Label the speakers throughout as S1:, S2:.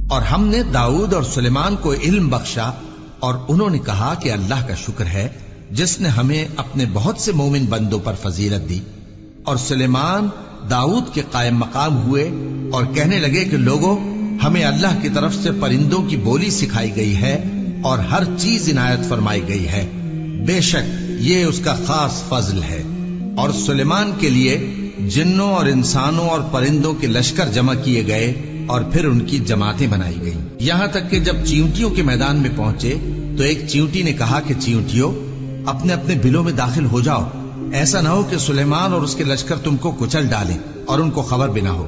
S1: اور ہم نے داؤد اور سلیمان کو علم بخشا اور انہوں نے کہا کہ اللہ کا شکر ہے جس نے ہمیں اپنے بہت سے مومن بندوں پر فضیلت دی۔ اور سلیمان داؤد کے قائم مقام ہوئے اور کہنے لگے کہ لوگوں، ہمیں اللہ کی طرف سے پرندوں کی بولی سکھائی گئی ہے اور ہر چیز عنایت فرمائی گئی ہے، بے شک یہ اس کا خاص فضل ہے۔ اور سلیمان کے لیے جنوں اور انسانوں اور پرندوں کے لشکر جمع کیے گئے اور پھر ان کی جماعتیں بنائی گئیں، یہاں تک کہ جب چیونٹیوں کے میدان میں پہنچے تو ایک چیونٹی نے کہا کہ چیونٹیوں، اپنے اپنے بلوں میں داخل ہو جاؤ، ایسا نہ ہو کہ سلیمان اور اس کے لشکر تم کو کچل ڈالیں اور ان کو خبر بھی نہ ہو۔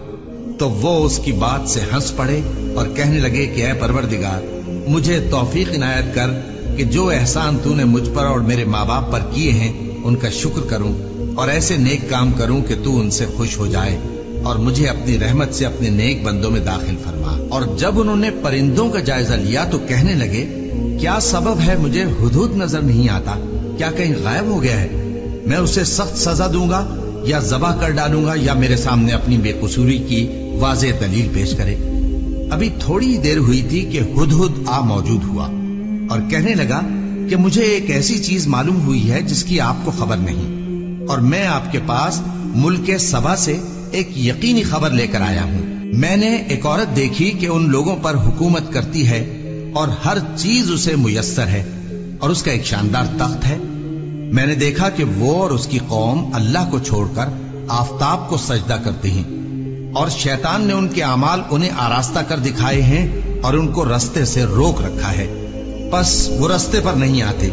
S1: تو وہ اس کی بات سے ہنس پڑے اور کہنے لگے کہ اے پروردگار، مجھے توفیق عنایت کر کہ جو احسان تو نے مجھ پر اور میرے ماں باپ پر کیے ہیں ان کا شکر کروں اور ایسے نیک کام کروں کہ تو ان سے خوش ہو جائے اور مجھے اپنی رحمت سے اپنے نیک بندوں میں داخل فرما۔ اور جب انہوں نے پرندوں کا جائزہ لیا تو کہنے لگے، کیا سبب ہے مجھے ہدہد نظر نہیں آتا؟ کیا کہیں غائب ہو گیا ہے؟ میں اسے سخت سزا دوں گا یا ذبح کر ڈالوں گا یا میرے سامنے اپنی بے قصوری کی واضح دلیل پیش کرے۔ ابھی تھوڑی دیر ہوئی تھی کہ ہدہد آ موجود ہوا اور کہنے لگا کہ مجھے ایک ایسی چیز معلوم ہوئی ہے جس کی آپ کو خبر نہیں، اور میں آپ کے پاس ملک سبا سے ایک یقینی خبر لے کر آیا ہوں۔ میں نے ایک عورت دیکھی کہ ان لوگوں پر حکومت کرتی ہے اور ہر چیز اسے میسر ہے، اور اس کا ایک شاندار تخت ہے۔ میں نے دیکھا کہ وہ اور اس کی قوم اللہ کو چھوڑ کر آفتاب کو سجدہ کرتے ہیں، اور شیطان نے ان کے اعمال انہیں آراستہ کر دکھائے ہیں اور ان کو رستے سے روک رکھا ہے، پس وہ رستے پر نہیں آتے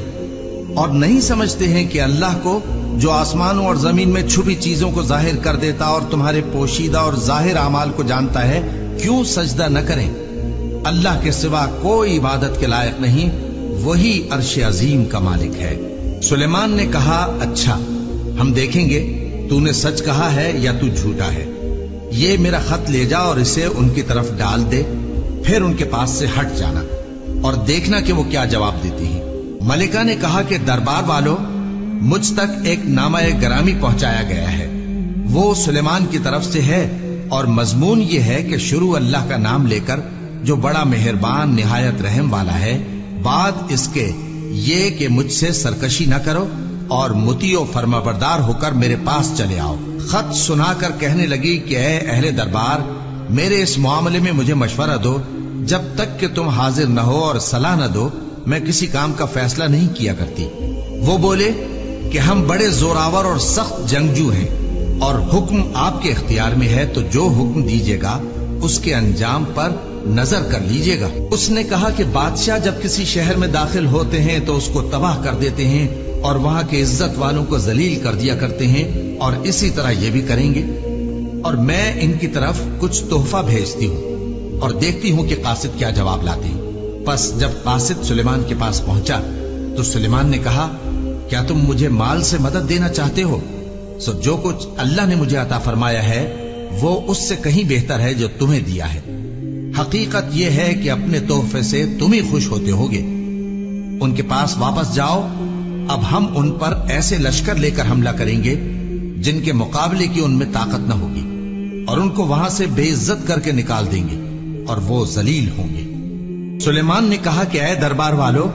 S1: اور نہیں سمجھتے ہیں کہ اللہ کو جو آسمانوں اور زمین میں چھپی چیزوں کو ظاہر کر دیتا اور تمہارے پوشیدہ اور ظاہر اعمال کو جانتا ہے، کیوں سجدہ نہ کریں؟ اللہ کے سوا کوئی عبادت کے لائق نہیں، وہی عرش عظیم کا مالک ہے۔ سلیمان نے کہا، اچھا ہم دیکھیں گے تو نے سچ کہا ہے یا تو جھوٹا ہے۔ یہ میرا خط لے جا اور اسے ان کی طرف ڈال دے، پھر ان کے پاس سے ہٹ جانا اور دیکھنا کہ وہ کیا جواب دیتی ہیں۔ ملکہ نے کہا کہ دربار والو، مجھ تک ایک نامہ گرامی پہنچایا گیا ہے، وہ سلیمان کی طرف سے ہے اور مضمون یہ ہے کہ شروع اللہ کا نام لے کر جو بڑا مہربان نہایت رحم والا ہے، بعد اس کے یہ کہ مجھ سے سرکشی نہ کرو اور مطیع و فرما بردار ہو کر میرے پاس چلے آؤ۔ خط سنا کر کہنے لگی کہ اے اہل دربار، میرے اس معاملے میں مجھے مشورہ دو، جب تک کہ تم حاضر نہ ہو اور صلاح نہ دو میں کسی کام کا فیصلہ نہیں کیا کرتی۔ وہ بولے کہ ہم بڑے زوراور اور سخت جنگجو ہیں اور حکم آپ کے اختیار میں ہے، تو جو حکم دیجیے گا اس کے انجام پر نظر کر لیجیے گا۔ اس نے کہا کہ بادشاہ جب کسی شہر میں داخل ہوتے ہیں تو اس کو تباہ کر دیتے ہیں اور وہاں کے عزت والوں کو ذلیل کر دیا کرتے ہیں، اور اسی طرح یہ بھی کریں گے، اور میں ان کی طرف کچھ تحفہ بھیجتی ہوں اور دیکھتی ہوں کہ قاصد کیا جواب لاتے ہیں۔ پس جب قاصد سلیمان کے پاس پہنچا تو سلیمان نے کہا، کیا تم مجھے مال سے مدد دینا چاہتے ہو؟ سو جو کچھ اللہ نے مجھے عطا فرمایا ہے وہ اس سے کہیں بہتر ہے جو تمہیں دیا ہے۔ حقیقت یہ ہے کہ اپنے تحفے سے تم ہی خوش ہوتے ہوگے۔ ان کے پاس واپس جاؤ، اب ہم ان پر ایسے لشکر لے کر حملہ کریں گے جن کے مقابلے کی ان میں طاقت نہ ہوگی، اور ان کو وہاں سے بے عزت کر کے نکال دیں گے اور وہ ذلیل ہوں گے۔ سلیمان نے کہا کہ اے دربار والو،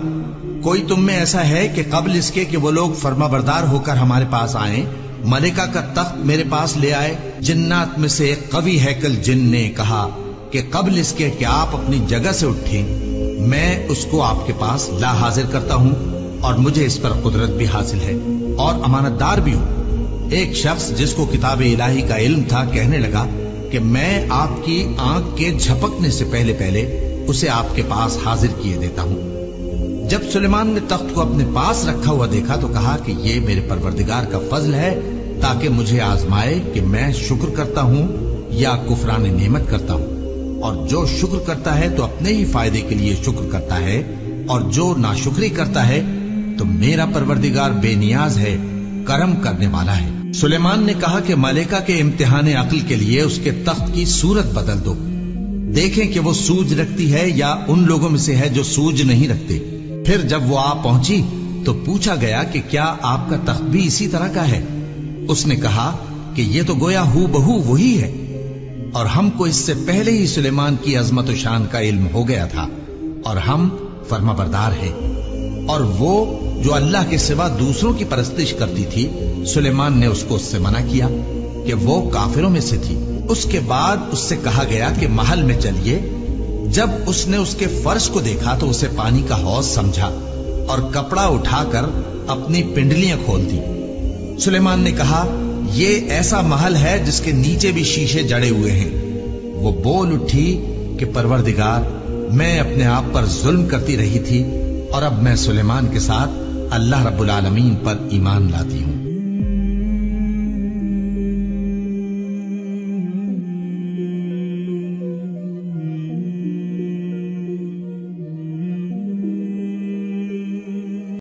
S1: کوئی تم میں ایسا ہے کہ قبل اس کے کہ وہ لوگ فرما بردار ہو کر ہمارے پاس آئیں، ملکہ کا تخت میرے پاس لے آئے؟ جنات میں سے ایک قوی ہیکل جن نے کہا کہ قبل اس کے کہ آپ اپنی جگہ سے اٹھیں میں اس کو آپ کے پاس لا حاضر کرتا ہوں، اور مجھے اس پر قدرت بھی حاصل ہے اور امانت دار بھی ہوں۔ ایک شخص جس کو کتاب الہی کا علم تھا کہنے لگا کہ میں آپ کی آنکھ کے جھپکنے سے پہلے پہلے اسے آپ کے پاس حاضر کیے دیتا ہوں۔ جب سلیمان نے تخت کو اپنے پاس رکھا ہوا دیکھا تو کہا کہ یہ میرے پروردگار کا فضل ہے تاکہ مجھے آزمائے کہ میں شکر کرتا ہوں یا کفران نعمت کرتا ہوں، اور جو شکر کرتا ہے تو اپنے ہی فائدے کے لیے شکر کرتا ہے، اور جو ناشکری کرتا ہے تو میرا پروردگار بے نیاز ہے، کرم کرنے والا ہے۔ سلیمان نے کہا کہ ملکہ کے امتحان عقل کے لیے اس کے تخت کی صورت بدل دو، دیکھیں کہ وہ سوج رکھتی ہے یا ان لوگوں میں سے ہے جو سوج نہیں رکھتے۔ پھر جب وہ آ پہنچی تو پوچھا گیا کہ کیا آپ کا تخت بھی اسی طرح کا ہے؟ اس نے کہا کہ یہ تو گویا ہو بہو وہی ہے۔ اور ہم کو اس سے پہلے ہی سلیمان کی عظمت و شان کا علم ہو گیا تھا، اور ہم فرما بردار ہیں۔ اور وہ جو اللہ کے سوا دوسروں کی پرستش کرتی تھی، سلیمان نے اس کو اس سے منع کیا کہ وہ کافروں میں سے تھی۔ اس کے بعد اس سے کہا گیا کہ محل میں چلیے۔ جب اس نے اس کے فرش کو دیکھا تو اسے پانی کا حوض سمجھا اور کپڑا اٹھا کر اپنی پنڈلیاں کھول دی۔ سلیمان نے کہا، یہ ایسا محل ہے جس کے نیچے بھی شیشے جڑے ہوئے ہیں۔ وہ بول اٹھی کہ پروردگار، میں اپنے آپ پر ظلم کرتی رہی تھی، اور اب میں سلیمان کے ساتھ اللہ رب العالمین پر ایمان لاتی ہوں۔